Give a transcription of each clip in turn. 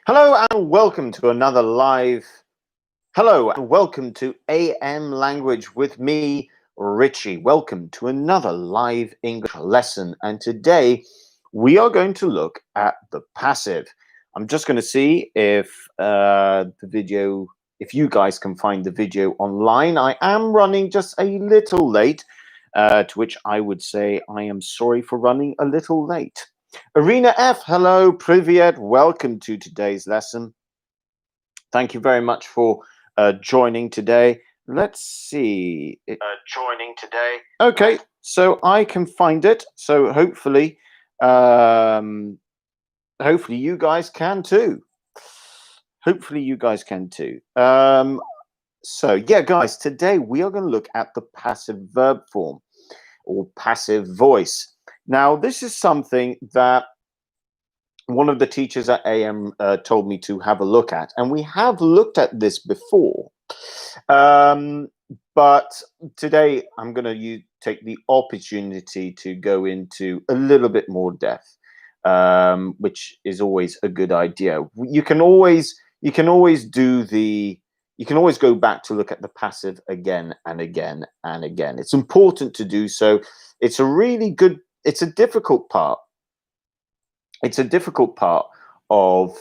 Hello and welcome to another live. Hello and welcome to AM Language with me, Richie. Welcome to another live English lesson. And today we are going to look at the passive. I'm just going to see if if you guys can find the video online. I am running just a little late, to which I would say I am sorry for running a little late. Arena F, hello, Privyet, welcome to today's lesson. Thank you very much for joining today. Let's see. Joining today. Okay, so I can find it. So hopefully you guys can too. Hopefully you guys can too. So yeah, guys, today we are going to look at the passive verb form or passive voice. Now, this is something that one of the teachers at AM told me to have a look at, and we have looked at this before. But today I'm going to take the opportunity to go into a little bit more depth, which is always a good idea. You can always go back to look at the passive again and again and again. It's important to do so. It's a difficult part. It's a difficult part of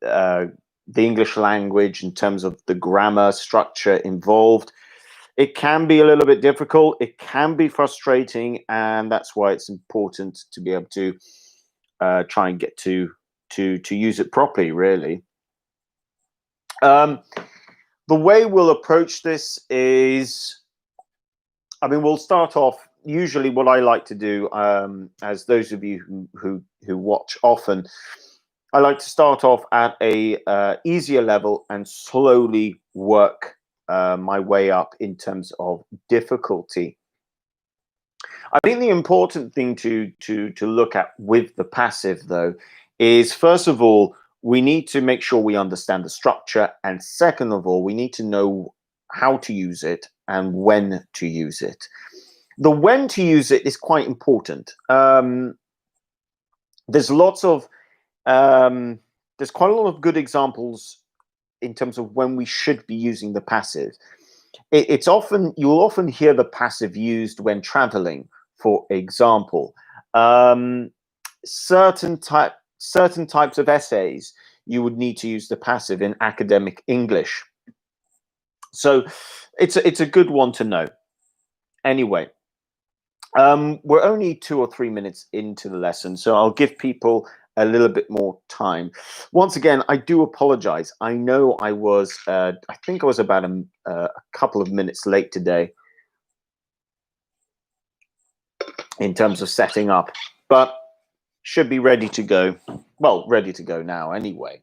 the English language in terms of the grammar structure involved. It can be a little bit difficult. It can be frustrating, and that's why it's important to be able to try and get to use it properly, really. The way we'll approach this is, we'll start off. Usually what I like to do, as those of you who watch often, I like to start off at a easier level and slowly work my way up in terms of difficulty. I think the important thing to look at with the passive, though, is first of all, we need to make sure we understand the structure, and second of all, we need to know how to use it and when to use it. The when to use it is quite important. There's quite a lot of good examples in terms of when we should be using the passive. You'll often hear the passive used when traveling, for example. Certain types of essays, you would need to use the passive in academic English. So it's a good one to know. Anyway, we're only 2 or 3 minutes into the lesson, so I'll give people a little bit more time. Once again, I do apologize. I know I think I was about a couple of minutes late today in terms of setting up, but should be ready to go. Well, ready to go now anyway.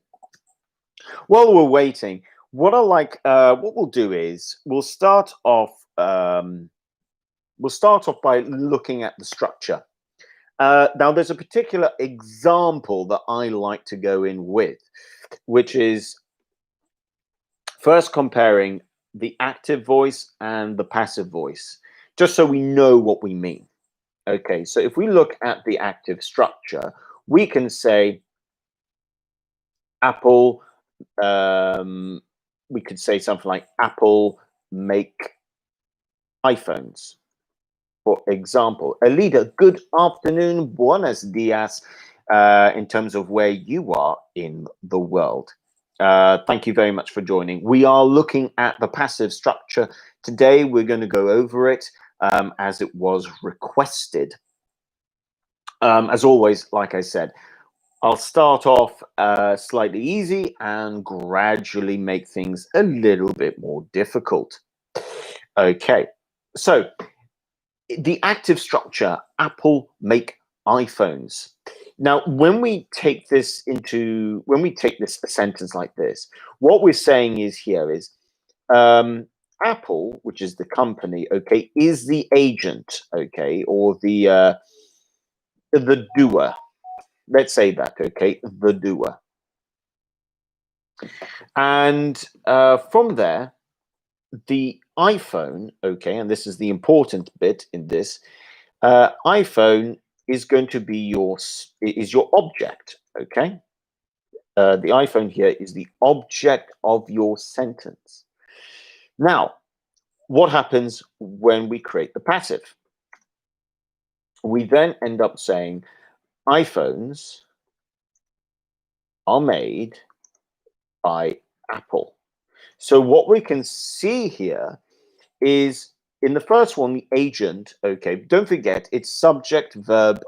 While we're waiting, what we'll do is we'll start off by looking at the structure. Now, there's a particular example that I like to go in with, which is first comparing the active voice and the passive voice, just so we know what we mean. Okay, so if we look at the active structure, we can say Apple, we could say something like Apple make iPhones. For example, Alida, good afternoon, buenos dias, in terms of where you are in the world. Thank you very much for joining. We are looking at the passive structure. Today, we're going to go over it as it was requested. As always, like I said, I'll start off slightly easy and gradually make things a little bit more difficult. Okay, so the active structure, Apple make iPhones. Now, when we take a sentence like this, what we're saying is Apple, which is the company, okay, is the agent, okay, or the doer. Let's say that, okay, the doer. And from there, the iPhone, okay, and this is the important bit in this, iPhone is going to be your object, okay? the iPhone here is the object of your sentence. Now, what happens when we create the passive? We then end up saying iPhones are made by Apple. So what we can see here is in the first one, the agent, okay, don't forget it's subject, verb,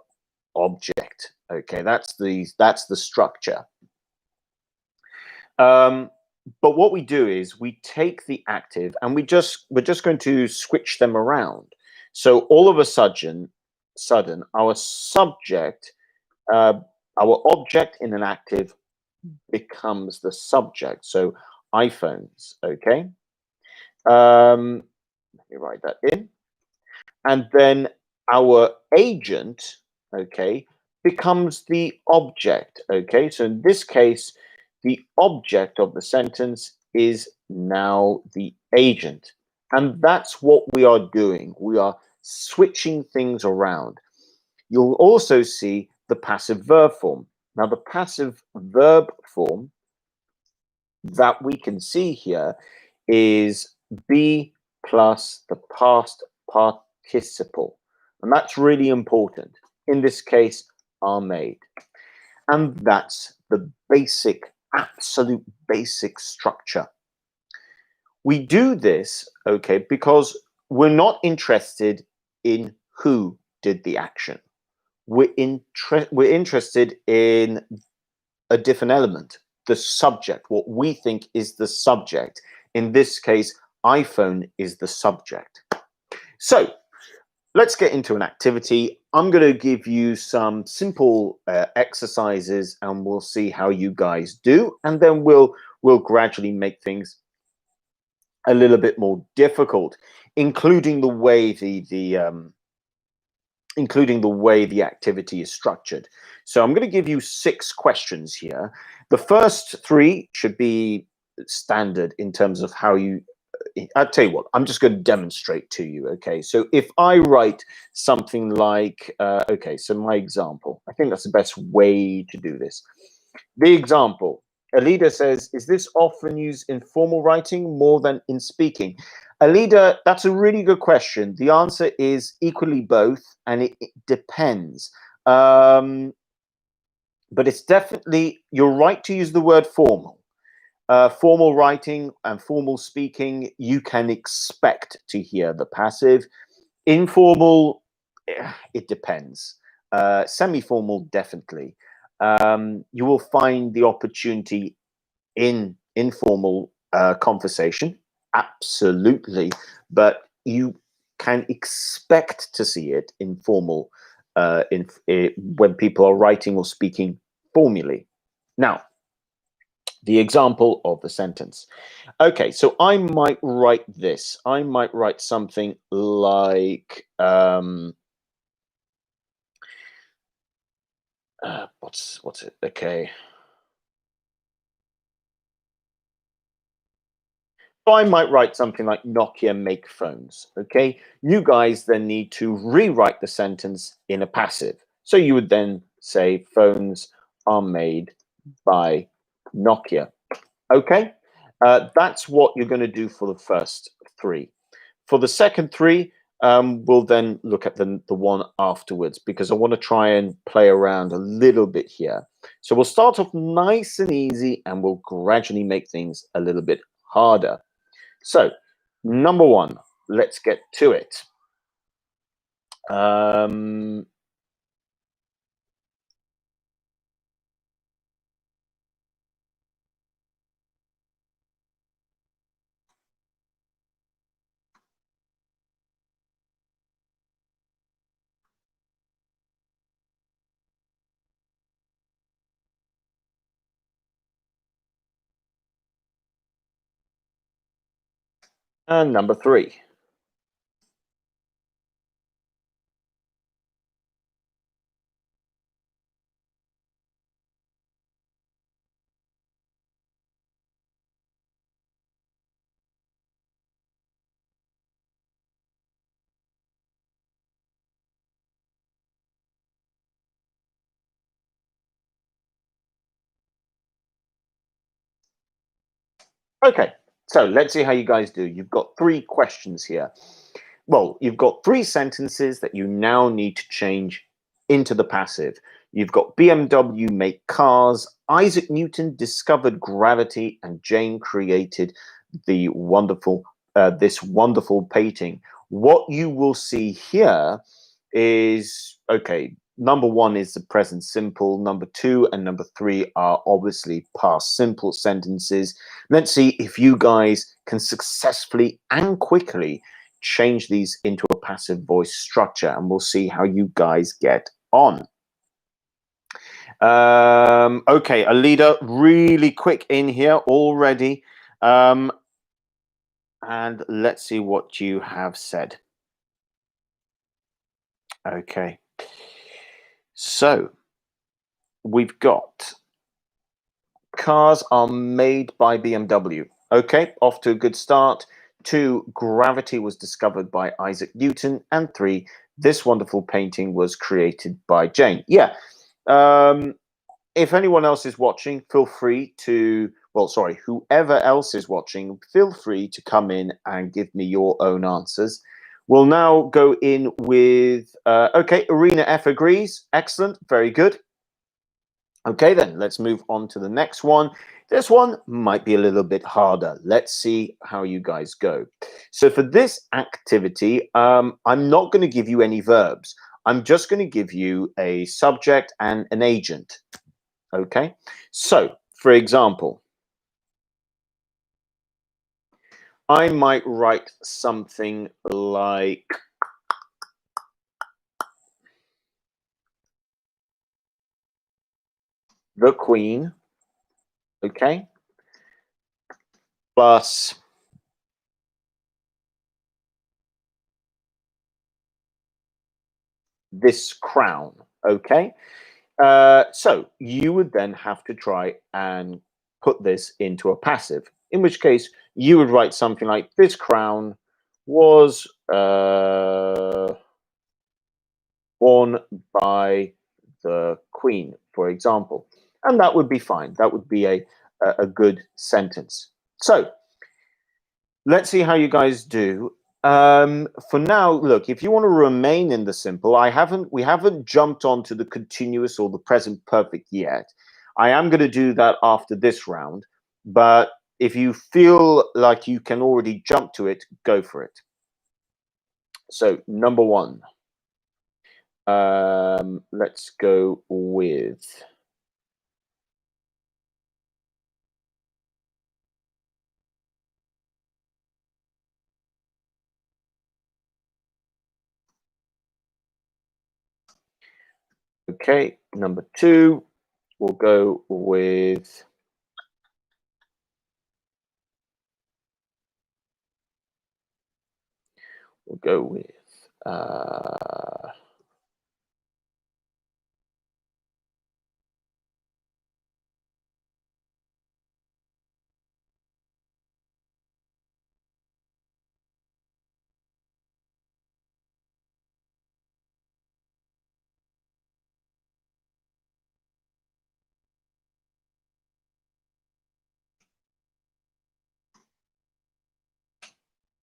object. Okay, that's the structure. But what we do is we take the active and we're just going to switch them around. So all of a sudden our subject, our object in an active becomes the subject. So iPhones, okay. Let me write that in. And then our agent, okay, becomes the object, okay. So in this case, the object of the sentence is now the agent. And that's what we are doing. We are switching things around. You'll also see the passive verb form. Now, the passive verb form that we can see here is be plus the past participle. And that's really important. In this case, are made. And that's the basic, absolute basic structure. We do this, okay, because we're not interested in who did the action. We're interested in a different element, the subject, what we think is the subject. In this case, iPhone is the subject. So let's get into an activity. I'm going to give you some simple exercises and we'll see how you guys do. And then we'll gradually make things a little bit more difficult, including the way the activity is structured. So I'm going to give you 6 questions here. The first 3 should be standard in terms of how you, I'll tell you what, I'm just going to demonstrate to you, okay? So if I write something like, okay, so my example, I think that's the best way to do this. The example, Alida says, is this often used in formal writing more than in speaking? Alida, that's a really good question. The answer is equally both, and it depends. But it's definitely, you're right to use the word formal. Formal writing and formal speaking, you can expect to hear the passive. Informal, it depends. Semi-formal, definitely. You will find the opportunity in informal conversation, absolutely, but you can expect to see it in formal when people are writing or speaking formally. Now, the example of the sentence. Okay, so I might write this. I might write something like, what's it? Okay. So I might write something like Nokia make phones, okay? You guys then need to rewrite the sentence in a passive. So you would then say phones are made by Nokia, okay? That's what you're going to do for the first 3. For the second 3, we'll then look at the one afterwards because I want to try and play around a little bit here. So we'll start off nice and easy and we'll gradually make things a little bit harder. So, number 1, let's get to it. And number 3. Okay, so let's see how you guys do. You've got 3 questions here. Well, you've got 3 sentences that you now need to change into the passive. You've got BMW make cars, Isaac Newton discovered gravity, and Jane created the wonderful this wonderful painting. What you will see here is, okay, number 1 is the present simple, number 2 and number 3 are obviously past simple sentences. Let's see if you guys can successfully and quickly change these into a passive voice structure, and we'll see how you guys get on. Okay, Alida, really quick in here already. And let's see what you have said. Okay. So we've got cars are made by BMW. Okay, off to a good start. 2, gravity was discovered by Isaac Newton. And 3, this wonderful painting was created by Jane. Yeah. If anyone else is watching, feel free to, well, sorry, whoever else is watching, feel free to come in and give me your own answers. We'll now go in with, okay, Arena F agrees. Excellent, very good. Okay, then let's move on to the next one. This one might be a little bit harder. Let's see how you guys go. So for this activity, I'm not going to give you any verbs. I'm just going to give you a subject and an agent. Okay, so for example, I might write something like the Queen, okay, plus this crown, okay. So you would then have to try and put this into a passive, in which case you would write something like this crown was worn by the Queen, for example. And that would be fine. That would be a good sentence. So let's see how you guys do. For now, look, if you want to remain in the simple, we haven't jumped onto the continuous or the present perfect yet. I am going to do that after this round, but if you feel like you can already jump to it, go for it. So number 1, let's go with okay, number 2, we'll go with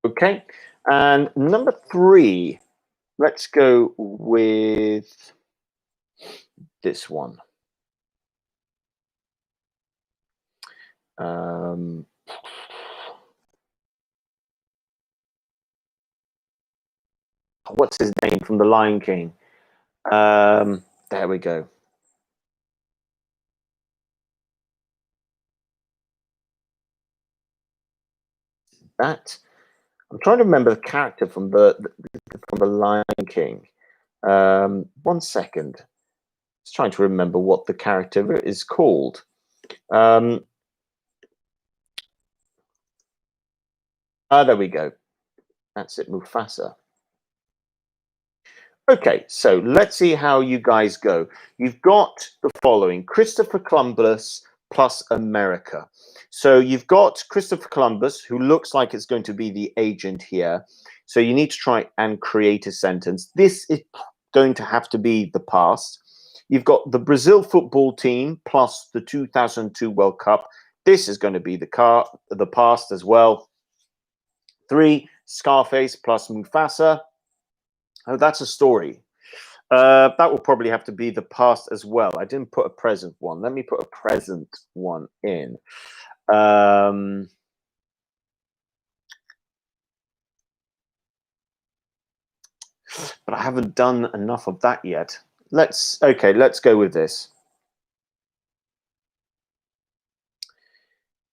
okay, and number 3, let's go with this one. What's his name from The Lion King? There we go. That I'm trying to remember the character from the Lion King. 1 second. Just trying to remember what the character is called. There we go. That's it, Mufasa. Okay, so let's see how you guys go. You've got the following: Christopher Columbus plus America. So you've got Christopher Columbus, who looks like it's going to be the agent here. So you need to try and create a sentence. This is going to have to be the past. You've got the Brazil football team plus the 2002 World Cup This is going to be the past as well. 3, Scarface plus Mufasa. Oh, that's a story. That will probably have to be the past as well. I didn't put a present one. Let me put a present one in. But I haven't done enough of that yet. Let's go with this.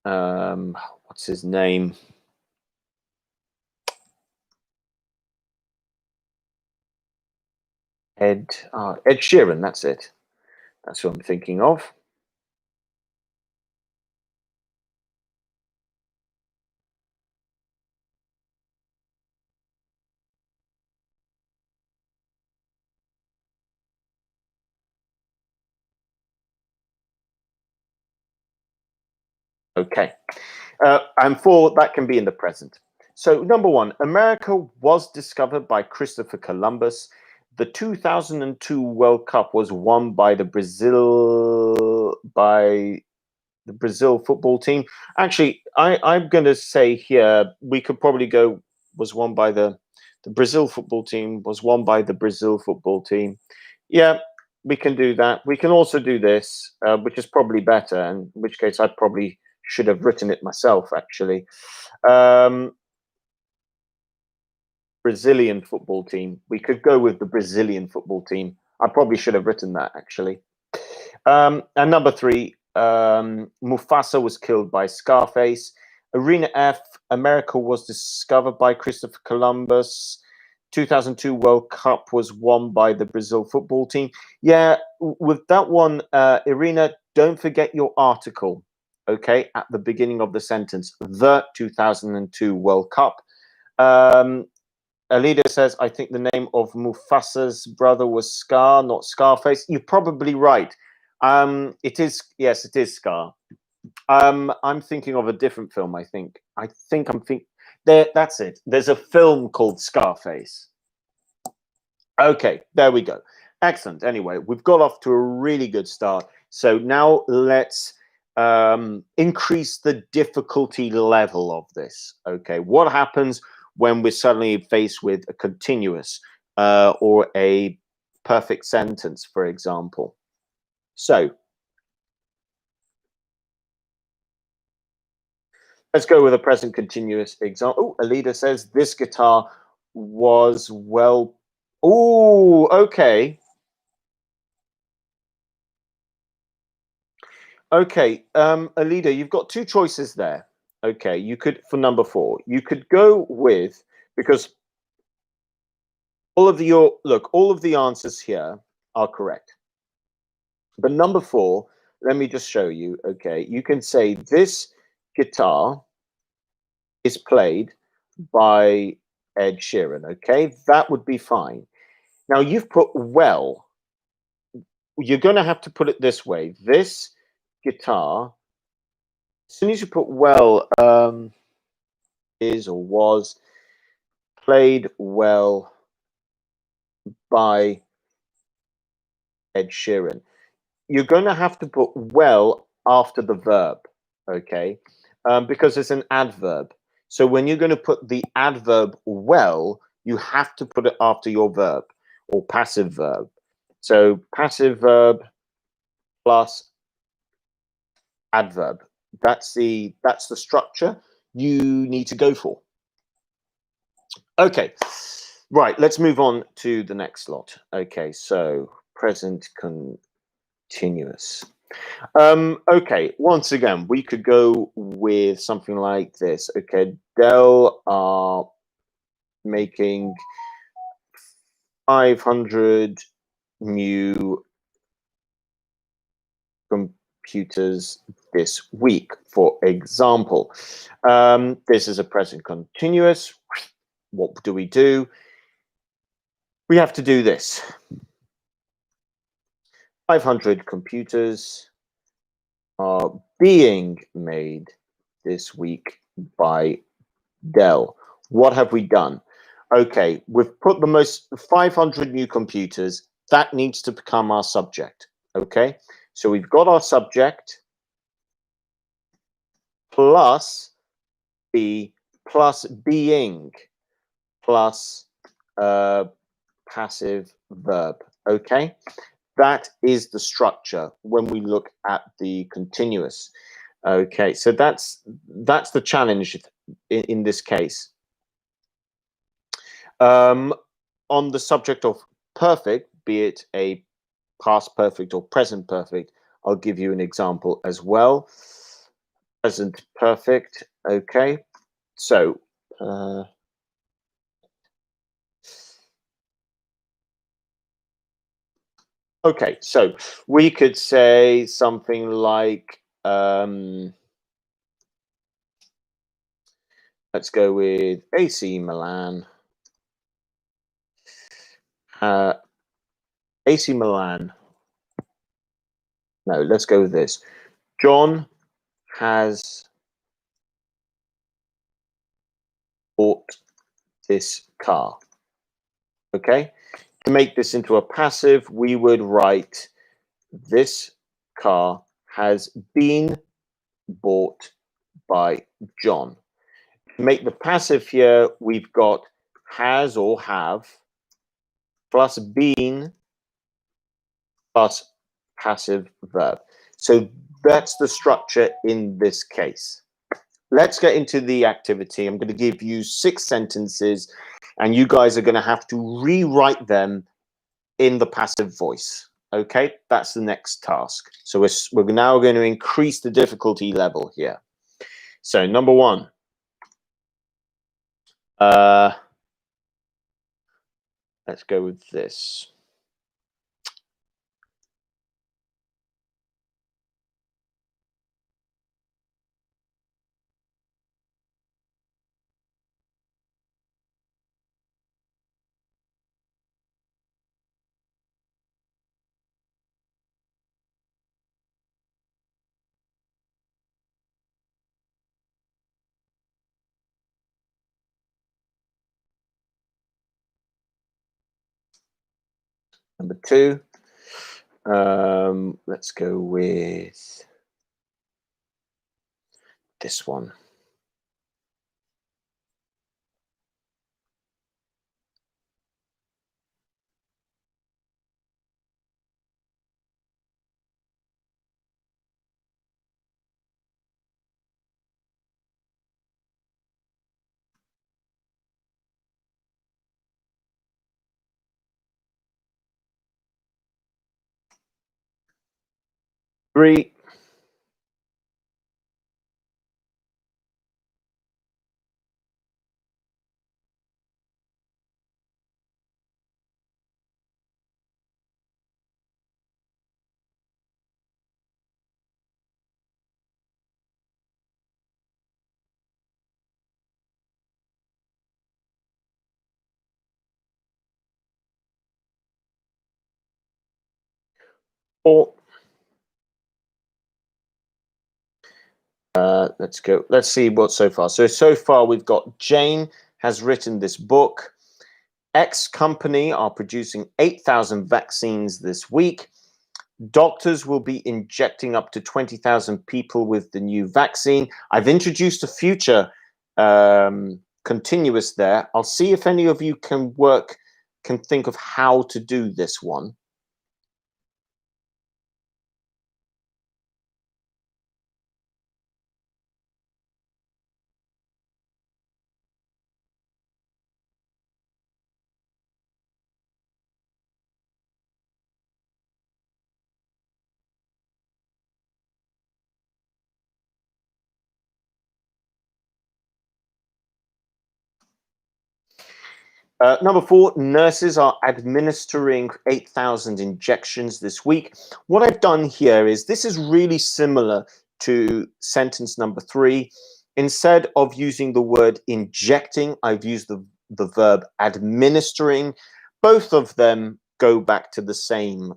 What's his name? Ed Sheeran, that's it. That's what I'm thinking of. Okay. And 4, that can be in the present. So number 1, America was discovered by Christopher Columbus. The 2002 World Cup was won by the Brazil football team. Actually, I'm going to say here we could probably go was won by the Brazil football team was won by the Brazil football team. Yeah, we can do that. We can also do this, which is probably better. In which case, I probably should have written it myself. Actually, Brazilian football team. We could go with the Brazilian football team. I probably should have written that actually. And number 3, Mufasa was killed by Scarface. Arena F, America was discovered by Christopher Columbus. 2002 World Cup was won by the Brazil football team. Yeah, with that one, Irina, don't forget your article, okay, at the beginning of the sentence, the 2002 World Cup. Alida says, I think the name of Mufasa's brother was Scar, not Scarface. You're probably right. It is, yes, it is Scar. I'm thinking of a different film, I think. That's it. There's a film called Scarface. Okay, there we go. Excellent. Anyway, we've got off to a really good start. So now let's increase the difficulty level of this. Okay, what happens when we're suddenly faced with a continuous or a perfect sentence, for example? So let's go with a present continuous example. Oh, Alida says this guitar was well. Oh, okay. Okay, Alida, you've got 2 choices there. Okay, you could, for number 4, you could go with, because all of the answers here are correct. But number 4, let me just show you. Okay, you can say this guitar is played by Ed Sheeran. Okay, that would be fine. Now you've put well. You're going to have to put it this way. This guitar, as soon as you put well, is or was played well by Ed Sheeran. You're going to have to put well after the verb, okay? Because it's an adverb. So when you're going to put the adverb well, you have to put it after your verb or passive verb. So passive verb plus adverb. That's the structure you need to go for. Okay, right, let's move on to the next lot. Okay, so present continuous. Okay, once again, we could go with something like this. Okay, Dell are making 500 new computers this week, for example. This is a present continuous. What do? We have to do this. 500 computers are being made this week by Dell. What have we done? Okay, we've put the most 500 new computers. That needs to become our subject. Okay, so we've got our subject. plus be plus being plus passive verb. Okay, that is the structure when we look at the continuous. Okay, so that's the challenge in this case. On the subject of perfect, be it a past perfect or present perfect, I'll give you an example as well. Present perfect. Okay, so okay, so we could say something like let's go with AC Milan. AC Milan. No, let's go with this. John has bought this car. Okay, to make this into a passive, we would write this car has been bought by John. To make the passive here, we've got has or have plus been plus passive verb. So that's the structure in this case. Let's get into the activity. I'm going to give you 6 sentences, and you guys are going to have to rewrite them in the passive voice. Okay, that's the next task. So we're now going to increase the difficulty level here. So number 1. Let's go with this. Number 2. Let's go with this one. Three. Four. Let's go. Let's see what so far. So far we've got Jane has written this book. X company are producing 8,000 vaccines this week. Doctors will be injecting up to 20,000 people with the new vaccine. I've introduced a future continuous there. I'll see if any of you can think of how to do this one. Number 4, nurses are administering 8,000 injections this week. What I've done here is, this is really similar to sentence number 3. Instead of using the word injecting, I've used the verb administering. Both of them go back to the same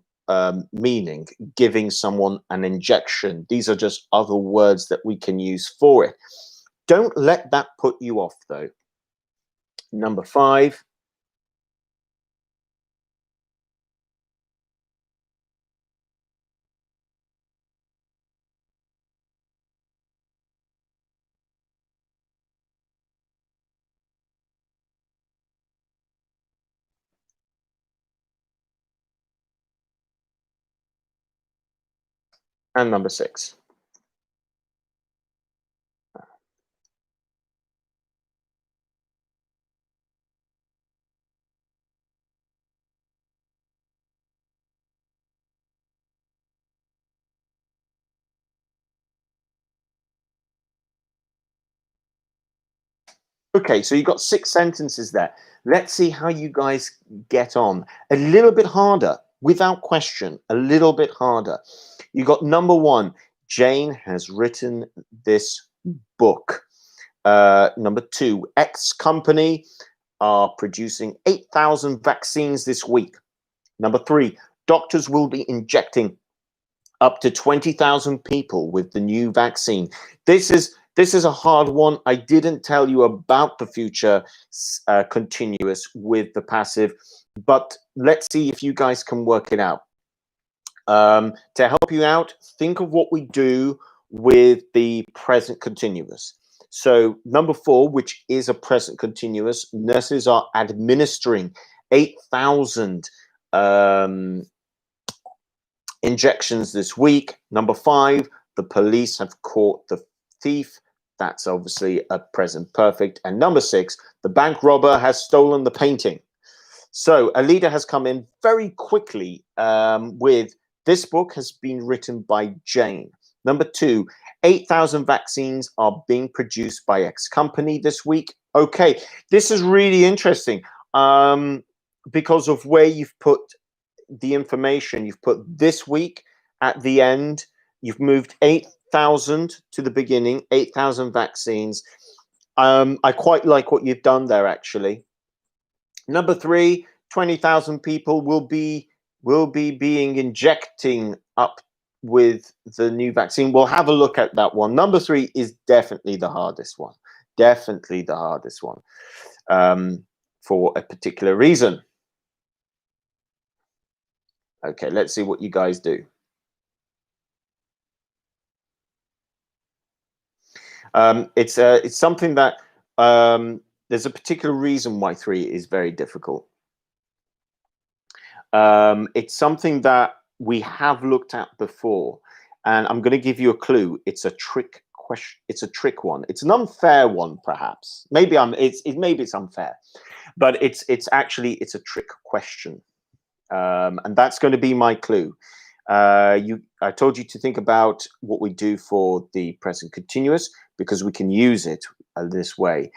meaning, giving someone an injection. These are just other words that we can use for it. Don't let that put you off, though. Number 5. and number 6. Okay, so you've got 6 sentences there. Let's see how you guys get on. A little bit harder, without question, a little bit harder. You got number 1, Jane has written this book. Number 2, X company are producing 8,000 vaccines this week. Number 3, doctors will be injecting up to 20,000 people with the new vaccine. This is a hard one. I didn't tell you about the future continuous with the passive, but let's see if you guys can work it out. To help you out, think of what we do with the present continuous. So number 4, which is a present continuous, nurses are administering 8,000 injections this week. Number 5, the police have caught the thief. That's obviously a present perfect. And number 6, the bank robber has stolen the painting. So a leader has come in very quickly with, this book has been written by Jane. Number 2, 8,000 vaccines are being produced by X company this week. Okay, this is really interesting because of where you've put the information. You've put this week at the end. You've moved 8,000 to the beginning, 8,000 vaccines. I quite like what you've done there, actually. Number 3, 20,000 people will be being injecting up with the new vaccine. We'll have a look at that one. Number 3 is definitely the hardest one. Definitely the hardest one for a particular reason. Okay, let's see what you guys do. It's something that there's a particular reason why 3 is very difficult. It's something that we have looked at before, and I'm going to give you a clue. It's a trick question. It's a trick one. It's an unfair one, perhaps. Maybe maybe it's unfair, but it's a trick question, and that's going to be my clue. I told you to think about what we do for the present continuous because we can use it this way.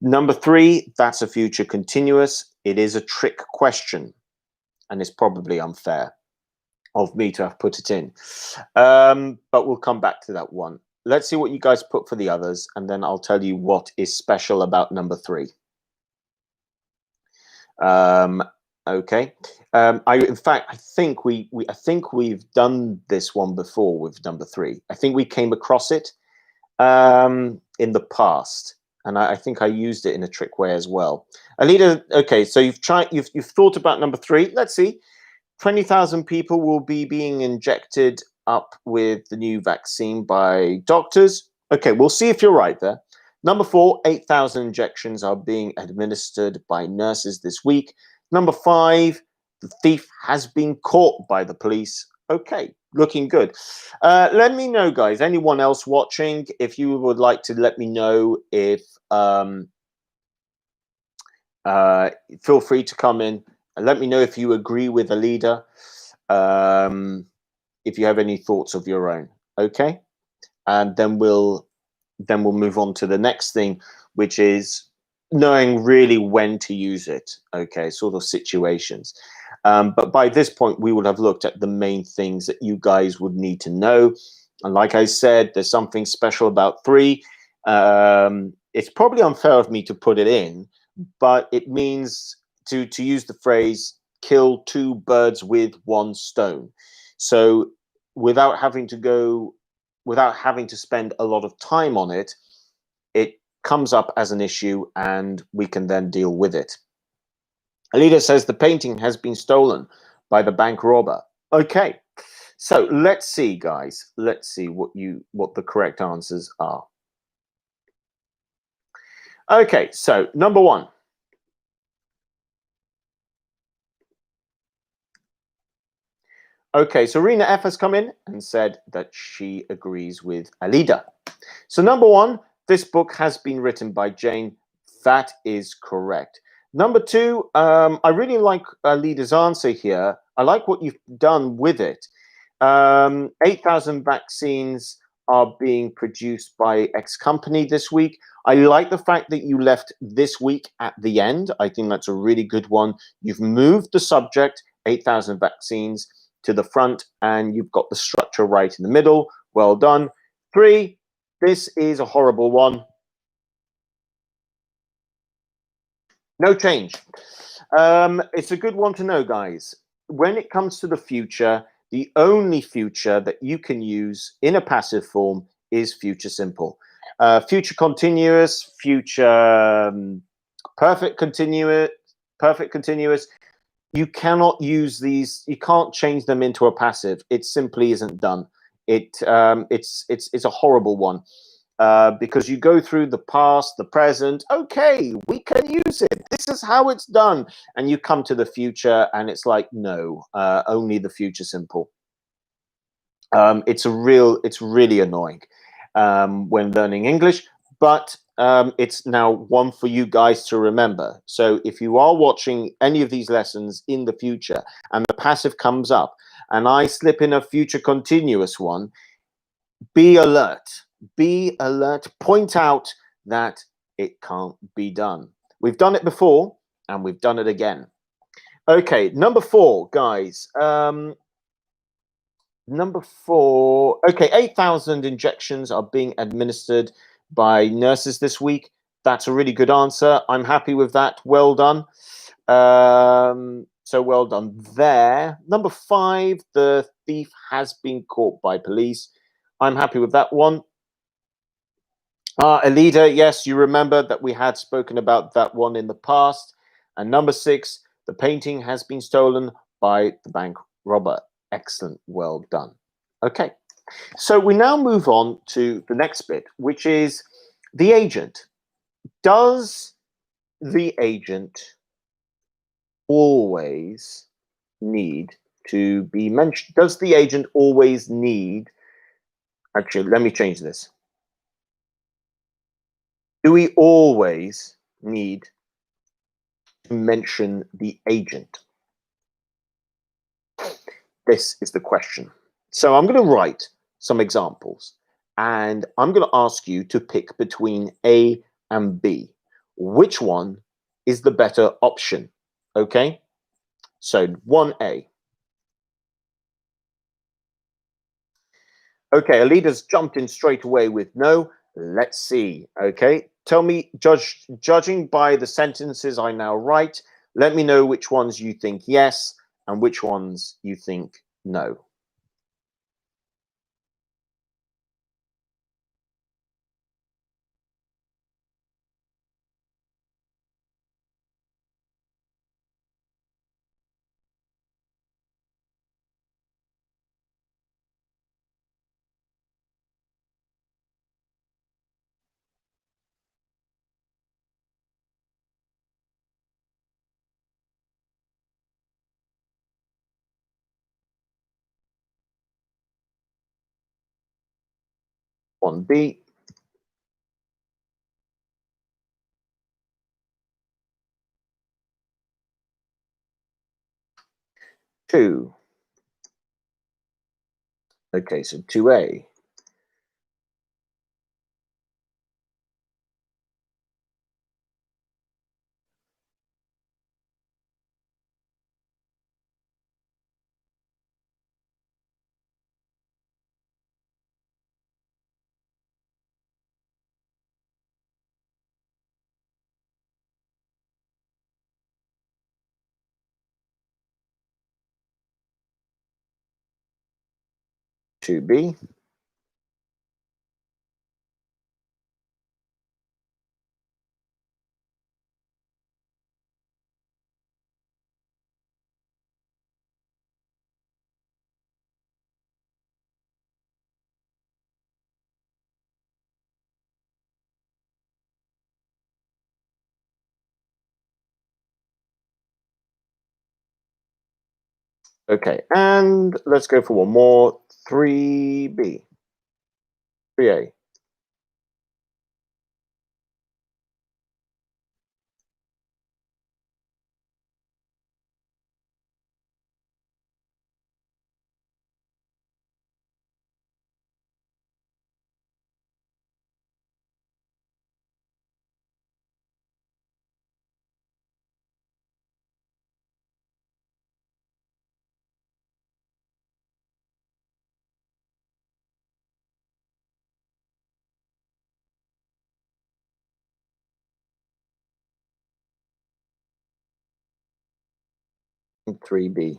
Number 3, that's a future continuous. It is a trick question, and it's probably unfair of me to have put it in. But we'll come back to that one. Let's see what you guys put for the others, and then I'll tell you what is special about number 3. Okay. In fact, I think we've done this one before with number 3. I think we came across it in the past, and I think I used it in a trick way as well. Alida, okay, so you've thought about number 3. Let's see. 20,000 people will be being injected up with the new vaccine by doctors. Okay, we'll see if you're right there. Number 4, 8,000 injections are being administered by nurses this week. Number 5, the thief has been caught by the police. Okay, looking good. Let me know, guys, anyone else watching, if you would like to let me know if, feel free to come in and let me know if you agree with the leader, if you have any thoughts of your own, okay? And then we'll move on to the next thing, which is knowing really when to use it, okay, sort of situations. But by this point, we would have looked at the main things that you guys would need to know. And like I said, there's something special about 3. It's probably unfair of me to put it in, but it means to use the phrase, kill 2 birds with 1 stone. So without having to spend a lot of time on it, it comes up as an issue and we can then deal with it. Alida says the painting has been stolen by the bank robber. Okay, so let's see, guys. Let's see what the correct answers are. Okay, so number 1. Okay, so Rena F has come in and said that she agrees with Alida. So number one, this book has been written by Jane. That is correct. Number two, I really like Alida's answer here. I like what you've done with it. 8,000 vaccines are being produced by X company this week. I like the fact that you left this week at the end. I think that's a really good one. You've moved the subject, 8,000 vaccines, to the front, and you've got the structure right in the middle. Well done. Three, this is a horrible one. No change. It's a good one to know, guys. When it comes to the future, the only future that you can use in a passive form is future simple. Future continuous, future perfect continuous, perfect continuous. You cannot use these. You can't change them into a passive. It simply isn't done. It's a horrible one. Because you go through the past, the present. Okay, we can use it. This is how it's done. And you come to the future, and it's like, no, only the future simple. It's really annoying when learning English, but it's now one for you guys to remember. So if you are watching any of these lessons in the future, and the passive comes up, and I slip in a future continuous one, be alert. Be alert. Point out that it can't be done. We've done it before, and we've done it again. Okay, number four, guys. Number four. Okay, 8,000 injections are being administered by nurses this week. That's a really good answer. I'm happy with that. Well done. So well done there. Number five, the thief has been caught by police. I'm happy with that one. Alida, yes, you remember that we had spoken about that one in the past. And number six, the painting has been stolen by the bank robber. Excellent, well done. Okay, so we now move on to the next bit, which is the agent. Does the agent always need to be mentioned? Does the agent always need, actually, let me change this. Do we always need to mention the agent? This is the question. So I'm going to write some examples, and I'm going to ask you to pick between A and B. Which one is the better option? Okay, so 1A. Okay, Alida's jumped in straight away with no. Let's see. Okay, tell me, judging by the sentences I now write, let me know which ones you think yes and which ones you think no. On B. Two. Okay, so 2A. To B. Okay, and let's go for one more. 3B. 3A. And 3B.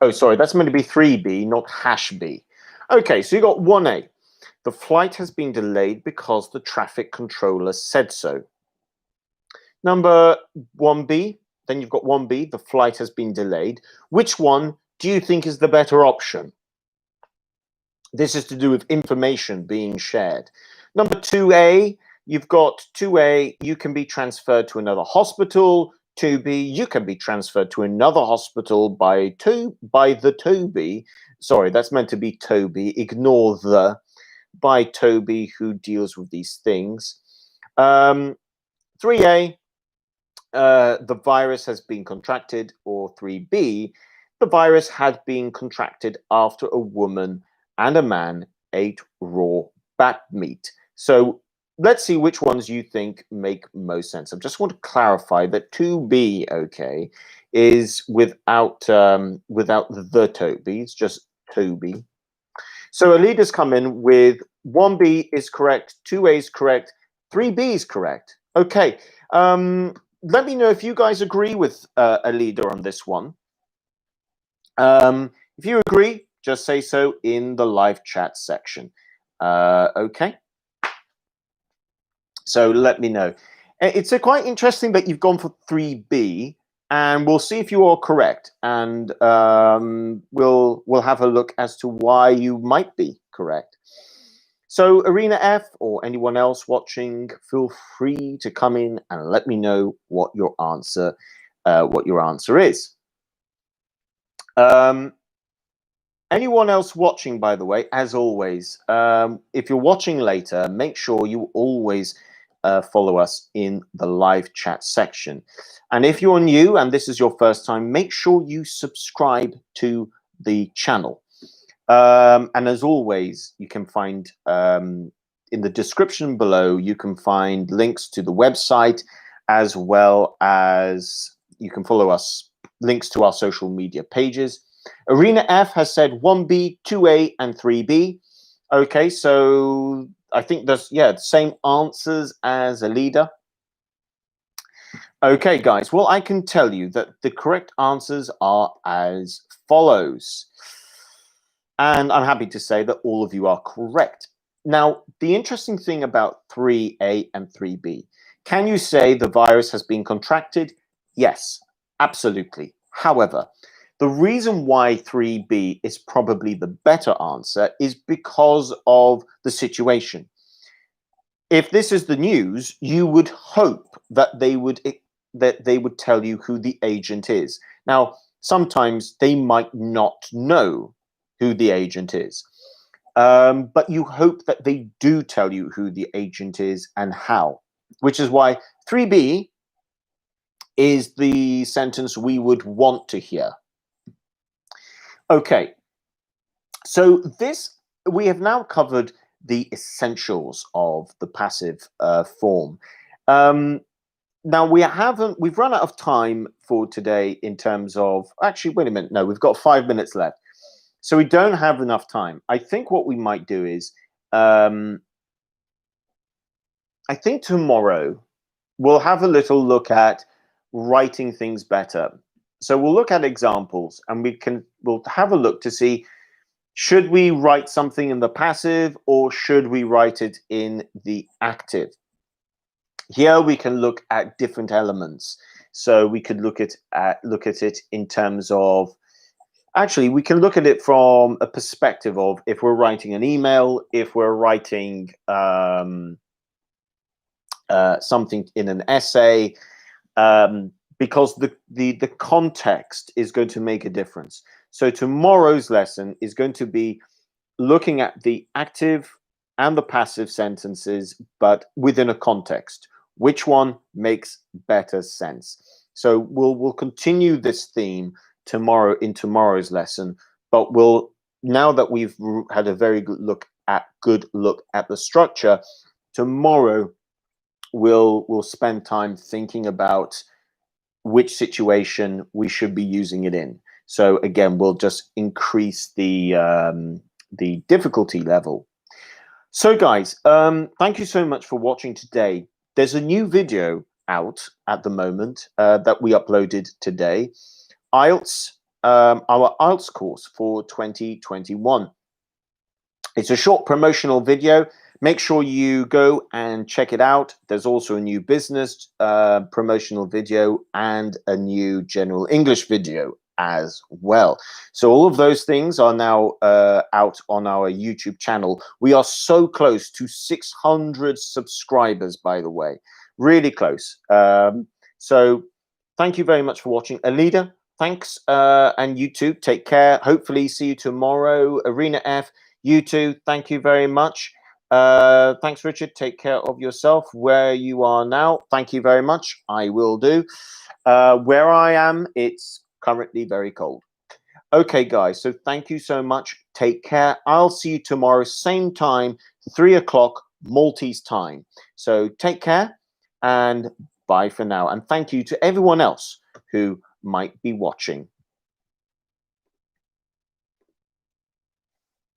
Oh, sorry, that's meant to be 3B, not hash B. Okay, so you got 1A. The flight has been delayed because the traffic controller said so. Number 1B, then you've got 1B, the flight has been delayed. Which one do you think is the better option? This is to do with information being shared. Number 2A, you've got 2A, you can be transferred to another hospital. 2B, you can be transferred to another hospital by the Toby. Sorry, that's meant to be Toby. Ignore the by Toby who deals with these things. 3A, the virus has been contracted, or 3B, the virus had been contracted after a woman and a man ate raw bat meat. So let's see which ones you think make most sense. I just want to clarify that 2B, okay, is without the Toby. It's just Toby. So a leader's come in with 1B is correct, 2A is correct, 3B is correct. Okay. Let me know if you guys agree with a leader on this one. If you agree, just say so in the live chat section. Okay. So let me know. It's quite interesting that you've gone for 3B, and we'll see if you are correct, and we'll have a look as to why you might be correct. So Arena F or anyone else watching, feel free to come in and let me know what your answer is. Anyone else watching, by the way, as always, if you're watching later, make sure you always follow us in the live chat section. And if you're new and this is your first time, make sure you subscribe to the channel. And as always, you can find in the description below, you can find links to the website, as well as you can follow us, links to our social media pages. Arena F has said 1B, 2A, and 3B. Okay, so I think there's, the same answers as a leader. Okay, guys, well, I can tell you that the correct answers are as follows. And I'm happy to say that all of you are correct. Now, the interesting thing about 3A and 3B, can you say the virus has been contracted? Yes, absolutely. However, the reason why 3B is probably the better answer is because of the situation. If this is the news, you would hope that they would tell you who the agent is. Now, sometimes they might not know who the agent is. But you hope that they do tell you who the agent is and how, which is why 3B is the sentence we would want to hear. Okay, so we have now covered the essentials of the passive form. Now we've run out of time for today in terms of, actually, wait a minute, no, we've got 5 minutes left. So we don't have enough time. I think what we might do is, I think tomorrow we'll have a little look at writing things better. So we'll look at examples, and we'll have a look to see, should we write something in the passive or should we write it in the active? Here we can look at different elements. So we could look at it in terms of, actually, we can look at it from a perspective of if we're writing an email, if we're writing something in an essay, because the context is going to make a difference. So tomorrow's lesson is going to be looking at the active and the passive sentences, but within a context. Which one makes better sense? So we'll continue this theme tomorrow in tomorrow's lesson, but now that we've had a very good look at the structure, tomorrow we'll spend time thinking about which situation we should be using it in. So again, we'll just increase the difficulty level. So guys, thank you so much for watching today. There's a new video out at the moment that we uploaded today. IELTS, our IELTS course for 2021. It's a short promotional video. Make sure you go and check it out. There's also a new business promotional video and a new general English video as well. So all of those things are now out on our YouTube channel. We are so close to 600 subscribers, by the way. Really close. So thank you very much for watching. Alida, thanks. And you too. Take care. Hopefully see you tomorrow. Arena F, you too. Thank you very much. Thanks, Richard. Take care of yourself where you are now. Thank you very much. I will do. Where I am, it's currently very cold. Okay, guys. So thank you so much. Take care. I'll see you tomorrow, same time, 3 o'clock Maltese time. So take care and bye for now. And thank you to everyone else who might be watching.